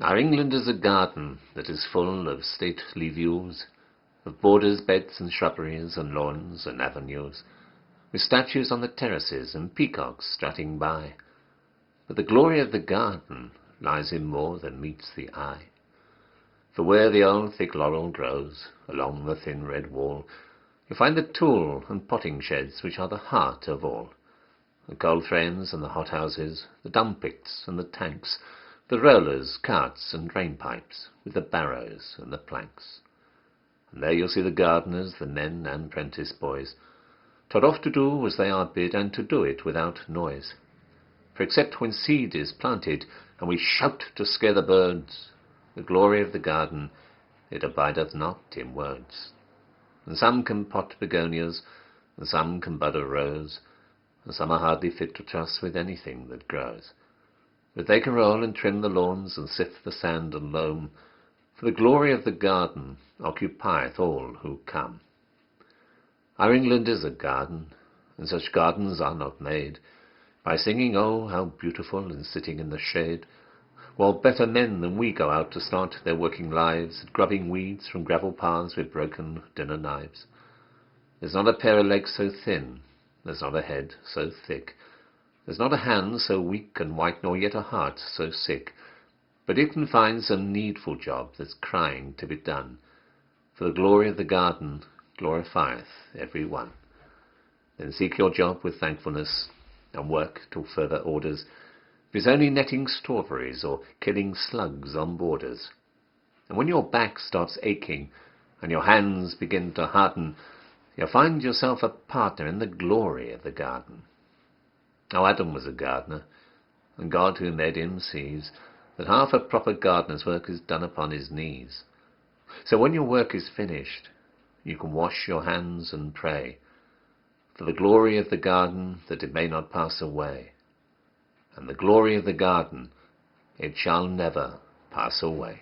Our England is a garden that is full of stately views, of borders, beds and shrubberies and lawns and avenues, with statues on the terraces and peacocks strutting by. But the glory of the garden lies in more than meets the eye. For where the old thick laurel grows, along the thin red wall, you find the tool and potting sheds which are the heart of all. The coal frames and the hothouses, the dump-pits and the tanks, the rollers, carts and drain-pipes, with the barrows and the planks. And there you'll see the gardeners, the men and prentice boys, taught off to do as they are bid, and to do it without noise. For except when seed is planted, and we shout to scare the birds, the glory of the garden, it abideth not in words. And some can pot begonias, and some can bud a rose, and some are hardly fit to trust with anything that grows. But they can roll and trim the lawns, and sift the sand and loam, for the glory of the garden occupieth all who come. Our England is a garden, and such gardens are not made by singing, "Oh, how beautiful," and sitting in the shade, while better men than we go out to start their working lives at grubbing weeds from gravel paths with broken dinner knives. There's not a pair of legs so thin, there's not a head so thick, there's not a hand so weak and white, nor yet a heart so sick, but it can find some needful job that's crying to be done, for the glory of the garden glorifieth every one. Then seek your job with thankfulness, and work till further orders, if it's only netting strawberries or killing slugs on borders. And when your back starts aching and your hands begin to harden, you'll find yourself a partner in the glory of the garden. Now Adam was a gardener, and God who made him sees that half a proper gardener's work is done upon his knees. So when your work is finished, you can wash your hands and pray, for the glory of the garden, that it may not pass away. And the glory of the garden, it shall never pass away.